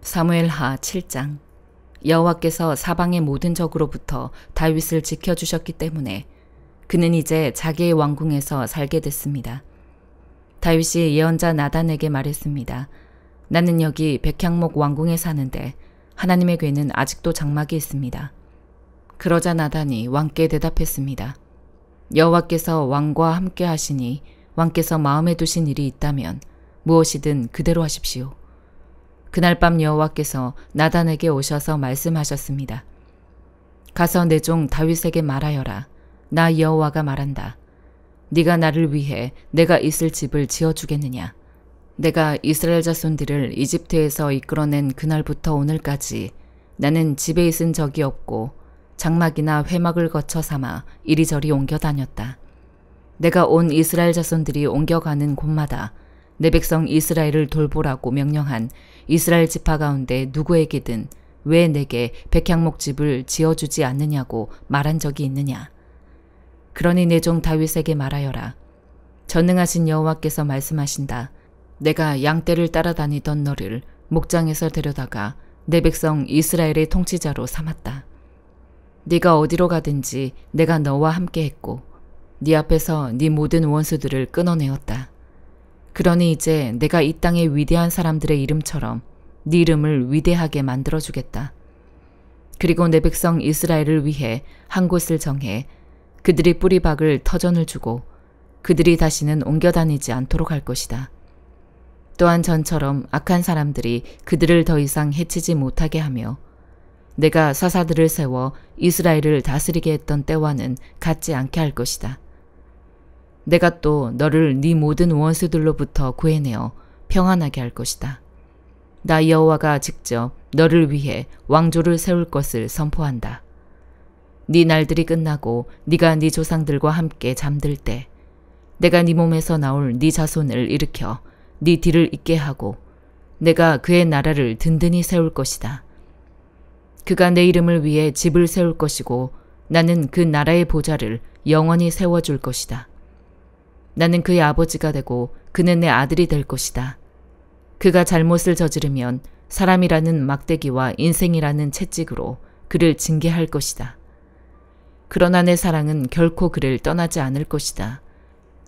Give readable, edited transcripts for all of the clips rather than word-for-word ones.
사무엘하 7장. 여호와께서 사방의 모든 적으로부터 다윗을 지켜주셨기 때문에 그는 이제 자기의 왕궁에서 살게 됐습니다. 다윗이 예언자 나단에게 말했습니다. 나는 여기 백향목 왕궁에 사는데 하나님의 궤는 아직도 장막이 있습니다. 그러자 나단이 왕께 대답했습니다. 여호와께서 왕과 함께 하시니 왕께서 마음에 두신 일이 있다면 무엇이든 그대로 하십시오. 그날 밤 여호와께서 나단에게 오셔서 말씀하셨습니다. 가서 내 종 다윗에게 말하여라. 나 여호와가 말한다. 네가 나를 위해 내가 있을 집을 지어주겠느냐. 내가 이스라엘 자손들을 이집트에서 이끌어낸 그날부터 오늘까지 나는 집에 있은 적이 없고 장막이나 회막을 거쳐 삼아 이리저리 옮겨 다녔다. 내가 온 이스라엘 자손들이 옮겨가는 곳마다 내 백성 이스라엘을 돌보라고 명령한 이스라엘 지파 가운데 누구에게든 왜 내게 백향목집을 지어주지 않느냐고 말한 적이 있느냐. 그러니 내 종 다윗에게 말하여라. 전능하신 여호와께서 말씀하신다. 내가 양떼를 따라다니던 너를 목장에서 데려다가 내 백성 이스라엘의 통치자로 삼았다. 네가 어디로 가든지 내가 너와 함께 했고 네 앞에서 네 모든 원수들을 끊어내었다. 그러니 이제 내가 이 땅의 위대한 사람들의 이름처럼 네 이름을 위대하게 만들어주겠다. 그리고 내 백성 이스라엘을 위해 한 곳을 정해 그들이 뿌리박을 터전을 주고 그들이 다시는 옮겨 다니지 않도록 할 것이다. 또한 전처럼 악한 사람들이 그들을 더 이상 해치지 못하게 하며 내가 사사들을 세워 이스라엘을 다스리게 했던 때와는 같지 않게 할 것이다. 내가 또 너를 네 모든 원수들로부터 구해내어 평안하게 할 것이다. 나 여호와가 직접 너를 위해 왕조를 세울 것을 선포한다. 네 날들이 끝나고 네가 네 조상들과 함께 잠들 때 내가 네 몸에서 나올 네 자손을 일으켜 네 뒤를 잇게 하고 내가 그의 나라를 든든히 세울 것이다. 그가 내 이름을 위해 집을 세울 것이고 나는 그 나라의 보좌를 영원히 세워줄 것이다. 나는 그의 아버지가 되고 그는 내 아들이 될 것이다. 그가 잘못을 저지르면 사람이라는 막대기와 인생이라는 채찍으로 그를 징계할 것이다. 그러나 내 사랑은 결코 그를 떠나지 않을 것이다.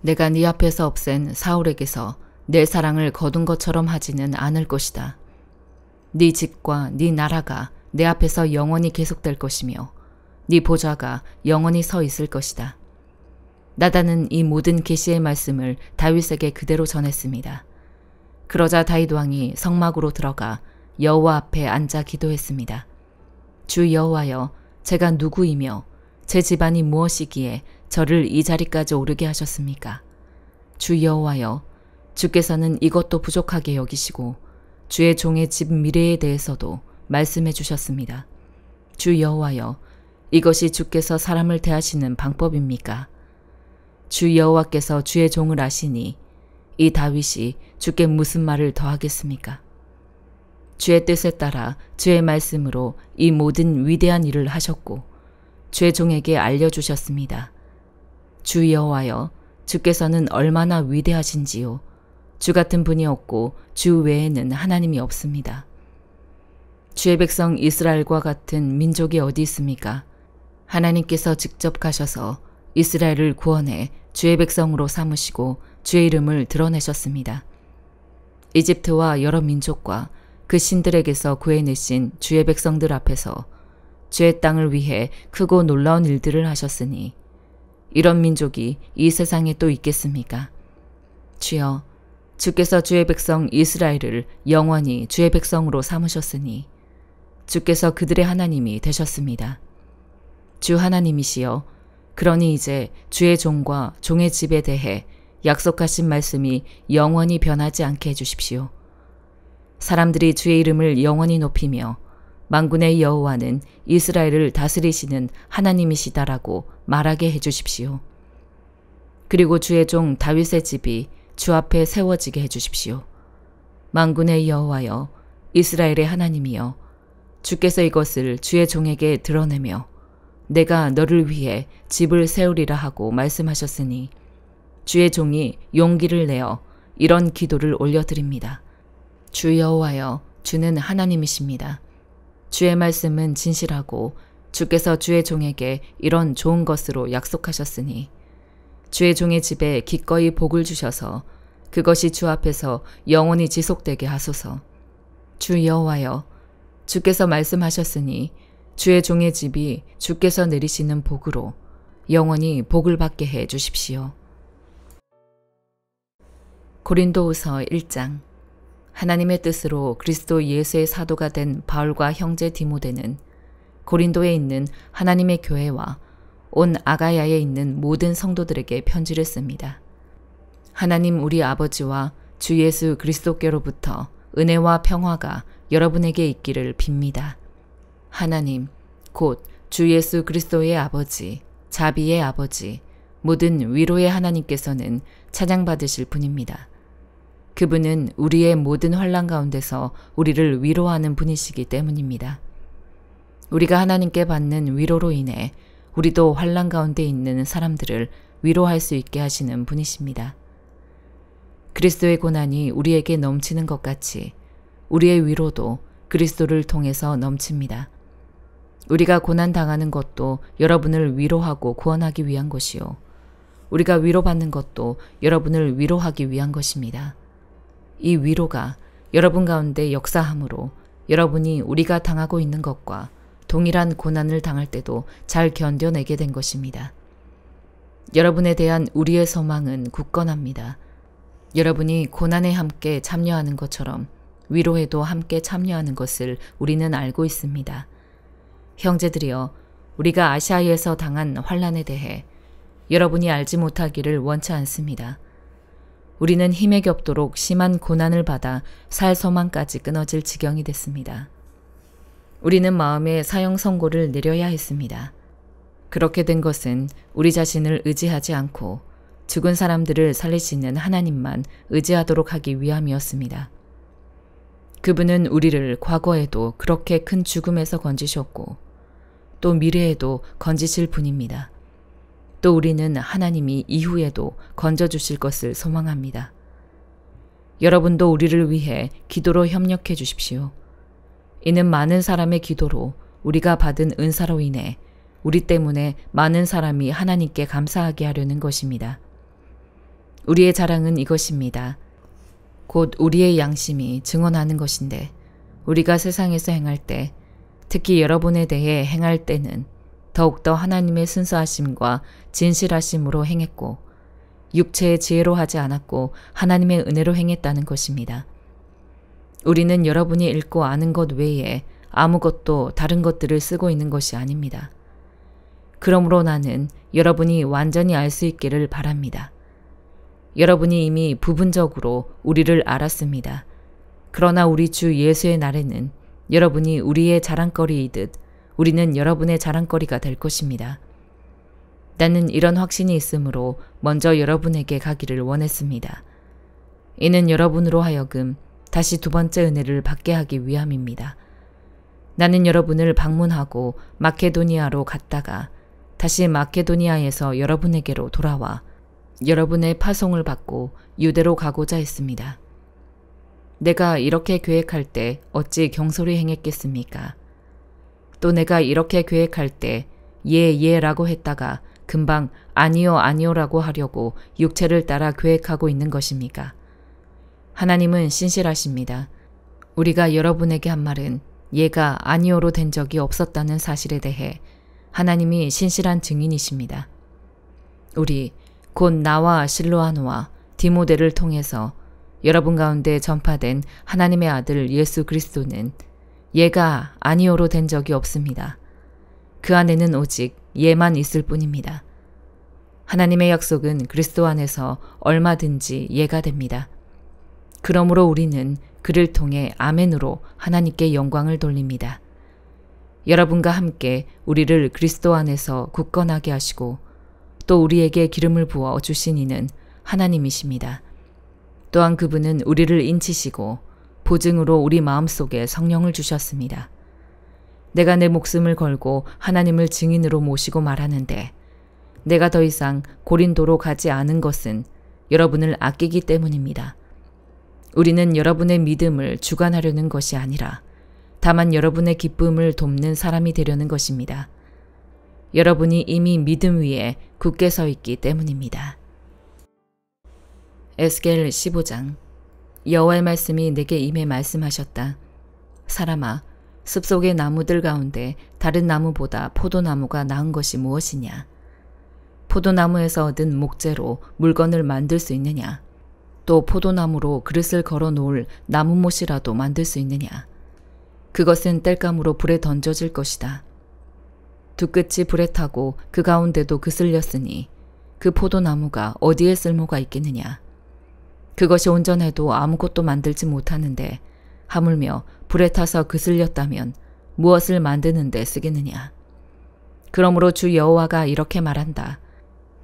내가 네 앞에서 없앤 사울에게서 내 사랑을 거둔 것처럼 하지는 않을 것이다. 네 집과 네 나라가 내 앞에서 영원히 계속될 것이며 네 보좌가 영원히 서 있을 것이다. 나단은 이 모든 계시의 말씀을 다윗에게 그대로 전했습니다. 그러자 다윗 왕이 성막으로 들어가 여호와 앞에 앉아 기도했습니다. 주 여호와여, 제가 누구이며 제 집안이 무엇이기에 저를 이 자리까지 오르게 하셨습니까? 주 여호와여, 주께서는 이것도 부족하게 여기시고 주의 종의 집 미래에 대해서도 말씀해 주셨습니다. 주 여호와여, 이것이 주께서 사람을 대하시는 방법입니까? 주 여호와께서 주의 종을 아시니 이 다윗이 주께 무슨 말을 더하겠습니까? 주의 뜻에 따라 주의 말씀으로 이 모든 위대한 일을 하셨고 주의 종에게 알려주셨습니다. 주 여호와여, 주께서는 얼마나 위대하신지요. 주 같은 분이 없고 주 외에는 하나님이 없습니다. 주의 백성 이스라엘과 같은 민족이 어디 있습니까? 하나님께서 직접 가셔서 이스라엘을 구원해 주의 백성으로 삼으시고 주의 이름을 드러내셨습니다. 이집트와 여러 민족과 그 신들에게서 구해내신 주의 백성들 앞에서 주의 땅을 위해 크고 놀라운 일들을 하셨으니 이런 민족이 이 세상에 또 있겠습니까? 주여, 주께서 주의 백성 이스라엘을 영원히 주의 백성으로 삼으셨으니 주께서 그들의 하나님이 되셨습니다. 주 하나님이시여, 그러니 이제 주의 종과 종의 집에 대해 약속하신 말씀이 영원히 변하지 않게 해주십시오. 사람들이 주의 이름을 영원히 높이며 만군의 여호와는 이스라엘을 다스리시는 하나님이시다라고 말하게 해주십시오. 그리고 주의 종 다윗의 집이 주 앞에 세워지게 해주십시오. 만군의 여호와여, 이스라엘의 하나님이여, 주께서 이것을 주의 종에게 드러내며 내가 너를 위해 집을 세우리라 하고 말씀하셨으니 주의 종이 용기를 내어 이런 기도를 올려드립니다. 주 여호와여, 주는 하나님이십니다. 주의 말씀은 진실하고 주께서 주의 종에게 이런 좋은 것으로 약속하셨으니 주의 종의 집에 기꺼이 복을 주셔서 그것이 주 앞에서 영원히 지속되게 하소서. 주 여호와여, 주께서 말씀하셨으니 주의 종의 집이 주께서 내리시는 복으로 영원히 복을 받게 해 주십시오. 고린도후서 1장. 하나님의 뜻으로 그리스도 예수의 사도가 된 바울과 형제 디모데는 고린도에 있는 하나님의 교회와 온 아가야에 있는 모든 성도들에게 편지를 씁니다. 하나님 우리 아버지와 주 예수 그리스도께로부터 은혜와 평화가 여러분에게 있기를 빕니다. 하나님, 곧 주 예수 그리스도의 아버지, 자비의 아버지, 모든 위로의 하나님께서는 찬양받으실 분입니다. 그분은 우리의 모든 환난 가운데서 우리를 위로하는 분이시기 때문입니다. 우리가 하나님께 받는 위로로 인해 우리도 환난 가운데 있는 사람들을 위로할 수 있게 하시는 분이십니다. 그리스도의 고난이 우리에게 넘치는 것 같이 우리의 위로도 그리스도를 통해서 넘칩니다. 우리가 고난 당하는 것도 여러분을 위로하고 구원하기 위한 것이요. 우리가 위로받는 것도 여러분을 위로하기 위한 것입니다. 이 위로가 여러분 가운데 역사함으로 여러분이 우리가 당하고 있는 것과 동일한 고난을 당할 때도 잘 견뎌내게 된 것입니다. 여러분에 대한 우리의 소망은 굳건합니다. 여러분이 고난에 함께 참여하는 것처럼 위로에도 함께 참여하는 것을 우리는 알고 있습니다. 형제들이여, 우리가 아시아에서 당한 환난에 대해 여러분이 알지 못하기를 원치 않습니다. 우리는 힘에 겹도록 심한 고난을 받아 살 소망까지 끊어질 지경이 됐습니다. 우리는 마음에 사형 선고를 내려야 했습니다. 그렇게 된 것은 우리 자신을 의지하지 않고 죽은 사람들을 살리시는 하나님만 의지하도록 하기 위함이었습니다. 그분은 우리를 과거에도 그렇게 큰 죽음에서 건지셨고 또 미래에도 건지실 분입니다. 또 우리는 하나님이 이후에도 건져주실 것을 소망합니다. 여러분도 우리를 위해 기도로 협력해 주십시오. 이는 많은 사람의 기도로 우리가 받은 은사로 인해 우리 때문에 많은 사람이 하나님께 감사하게 하려는 것입니다. 우리의 자랑은 이것입니다. 곧 우리의 양심이 증언하는 것인데 우리가 세상에서 행할 때, 특히 여러분에 대해 행할 때는 더욱더 하나님의 순수하심과 진실하심으로 행했고 육체의 지혜로 하지 않았고 하나님의 은혜로 행했다는 것입니다. 우리는 여러분이 읽고 아는 것 외에 아무것도 다른 것들을 쓰고 있는 것이 아닙니다. 그러므로 나는 여러분이 완전히 알 수 있기를 바랍니다. 여러분이 이미 부분적으로 우리를 알았습니다. 그러나 우리 주 예수의 날에는 여러분이 우리의 자랑거리이듯 우리는 여러분의 자랑거리가 될 것입니다. 나는 이런 확신이 있으므로 먼저 여러분에게 가기를 원했습니다. 이는 여러분으로 하여금 다시 두 번째 은혜를 받게 하기 위함입니다. 나는 여러분을 방문하고 마케도니아로 갔다가 다시 마케도니아에서 여러분에게로 돌아와 여러분의 파송을 받고 유대로 가고자 했습니다. 내가 이렇게 계획할 때 어찌 경솔히 행했겠습니까? 또 내가 이렇게 계획할 때 예라고 했다가 금방 아니요라고 하려고 육체를 따라 계획하고 있는 것입니까? 하나님은 신실하십니다. 우리가 여러분에게 한 말은 예가 아니요로 된 적이 없었다는 사실에 대해 하나님이 신실한 증인이십니다. 우리 곧 나와 실로아노와 디모데를 통해서 여러분 가운데 전파된 하나님의 아들 예수 그리스도는 예가 아니요로 된 적이 없습니다. 그 안에는 오직 예만 있을 뿐입니다. 하나님의 약속은 그리스도 안에서 얼마든지 예가 됩니다. 그러므로 우리는 그를 통해 아멘으로 하나님께 영광을 돌립니다. 여러분과 함께 우리를 그리스도 안에서 굳건하게 하시고 또 우리에게 기름을 부어 주신 이는 하나님이십니다. 또한 그분은 우리를 인치시고 보증으로 우리 마음속에 성령을 주셨습니다. 내가 내 목숨을 걸고 하나님을 증인으로 모시고 말하는데 내가 더 이상 고린도로 가지 않은 것은 여러분을 아끼기 때문입니다. 우리는 여러분의 믿음을 주관하려는 것이 아니라 다만 여러분의 기쁨을 돕는 사람이 되려는 것입니다. 여러분이 이미 믿음 위에 굳게 서 있기 때문입니다. 에스겔 15장. 여호와의 말씀이 내게 임해 말씀하셨다. 사람아, 숲속의 나무들 가운데 다른 나무보다 포도나무가 나은 것이 무엇이냐? 포도나무에서 얻은 목재로 물건을 만들 수 있느냐? 또 포도나무로 그릇을 걸어 놓을 나무못이라도 만들 수 있느냐? 그것은 땔감으로 불에 던져질 것이다. 두 끝이 불에 타고 그 가운데도 그슬렸으니 그 포도나무가 어디에 쓸모가 있겠느냐? 그것이 온전해도 아무것도 만들지 못하는데 하물며 불에 타서 그슬렸다면 무엇을 만드는 데 쓰겠느냐? 그러므로 주 여호와가 이렇게 말한다.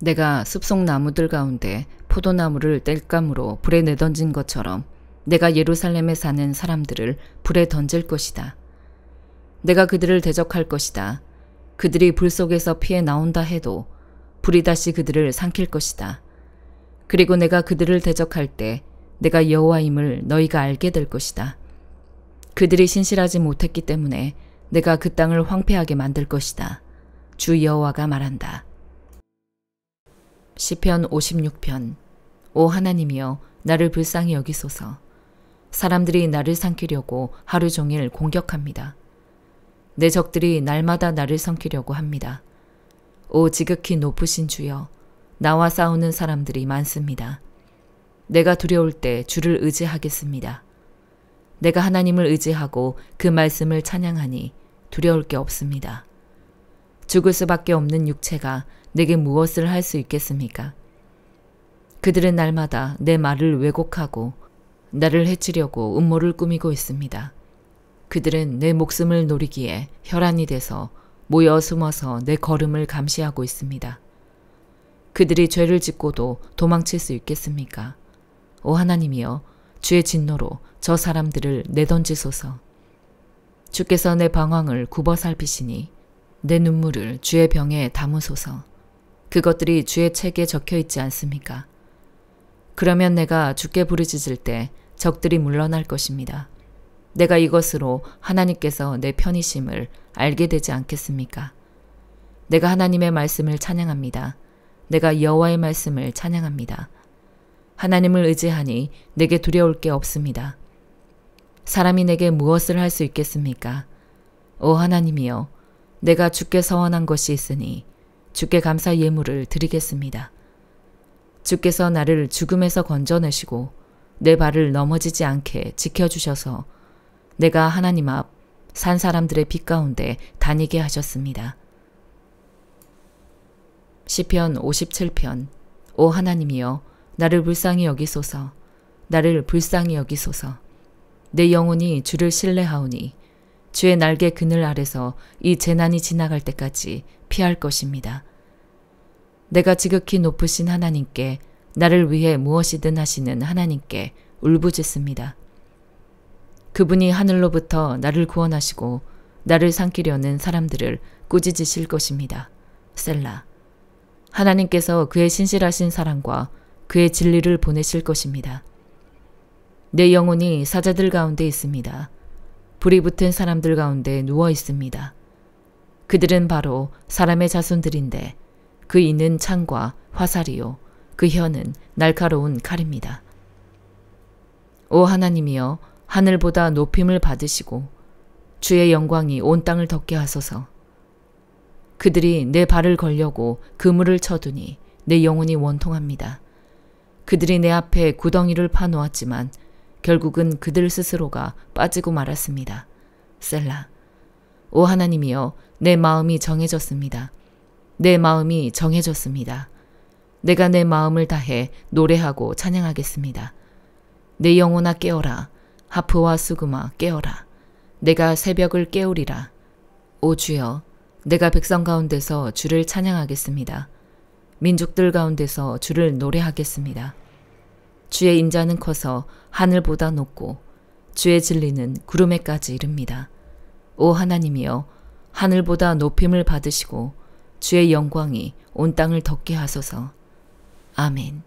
내가 숲속 나무들 가운데 포도나무를 땔감으로 불에 내던진 것처럼 내가 예루살렘에 사는 사람들을 불에 던질 것이다. 내가 그들을 대적할 것이다. 그들이 불 속에서 피해 나온다 해도 불이 다시 그들을 삼킬 것이다. 그리고 내가 그들을 대적할 때 내가 여호와임을 너희가 알게 될 것이다. 그들이 신실하지 못했기 때문에 내가 그 땅을 황폐하게 만들 것이다. 주 여호와가 말한다. 시편 56편. 오 하나님이여, 나를 불쌍히 여기소서. 사람들이 나를 삼키려고 하루 종일 공격합니다. 내 적들이 날마다 나를 삼키려고 합니다. 오 지극히 높으신 주여, 나와 싸우는 사람들이 많습니다. 내가 두려울 때 주를 의지하겠습니다. 내가 하나님을 의지하고 그 말씀을 찬양하니 두려울 게 없습니다. 죽을 수밖에 없는 육체가 내게 무엇을 할 수 있겠습니까? 그들은 날마다 내 말을 왜곡하고 나를 해치려고 음모를 꾸미고 있습니다. 그들은 내 목숨을 노리기에 혈안이 돼서 모여 숨어서 내 걸음을 감시하고 있습니다. 그들이 죄를 짓고도 도망칠 수 있겠습니까? 오 하나님이여, 주의 진노로 저 사람들을 내던지소서. 주께서 내 방황을 굽어 살피시니 내 눈물을 주의 병에 담으소서. 그것들이 주의 책에 적혀 있지 않습니까? 그러면 내가 주께 부르짖을 때 적들이 물러날 것입니다. 내가 이것으로 하나님께서 내 편이심을 알게 되지 않겠습니까? 내가 하나님의 말씀을 찬양합니다. 내가 여호와의 말씀을 찬양합니다. 하나님을 의지하니 내게 두려울 게 없습니다. 사람이 내게 무엇을 할 수 있겠습니까? 오 하나님이여, 내가 주께 서원한 것이 있으니 주께 감사 예물을 드리겠습니다. 주께서 나를 죽음에서 건져내시고 내 발을 넘어지지 않게 지켜주셔서 내가 하나님 앞 산 사람들의 빛 가운데 다니게 하셨습니다. 시편 57편. 오 하나님이여, 나를 불쌍히 여기소서. 나를 불쌍히 여기소서. 내 영혼이 주를 신뢰하오니 주의 날개 그늘 아래서 이 재난이 지나갈 때까지 피할 것입니다. 내가 지극히 높으신 하나님께, 나를 위해 무엇이든 하시는 하나님께 울부짖습니다. 그분이 하늘로부터 나를 구원하시고 나를 삼키려는 사람들을 꾸짖으실 것입니다. 셀라. 하나님께서 그의 신실하신 사랑과 그의 진리를 보내실 것입니다. 내 영혼이 사자들 가운데 있습니다. 불이 붙은 사람들 가운데 누워 있습니다. 그들은 바로 사람의 자손들인데 그 이는 창과 화살이요 그 혀는 날카로운 칼입니다. 오 하나님이여, 하늘보다 높임을 받으시고 주의 영광이 온 땅을 덮게 하소서. 그들이 내 발을 걸려고 그물을 쳐두니 내 영혼이 원통합니다. 그들이 내 앞에 구덩이를 파놓았지만 결국은 그들 스스로가 빠지고 말았습니다. 셀라. 오 하나님이여, 내 마음이 정해졌습니다. 내 마음이 정해졌습니다. 내가 내 마음을 다해 노래하고 찬양하겠습니다. 내 영혼아 깨어라. 하프와 수금아 깨어라. 내가 새벽을 깨우리라. 오 주여, 내가 백성 가운데서 주를 찬양하겠습니다. 민족들 가운데서 주를 노래하겠습니다. 주의 인자는 커서 하늘보다 높고 주의 진리는 구름에까지 이릅니다. 오 하나님이여, 하늘보다 높임을 받으시고 주의 영광이 온 땅을 덮게 하소서. 아멘.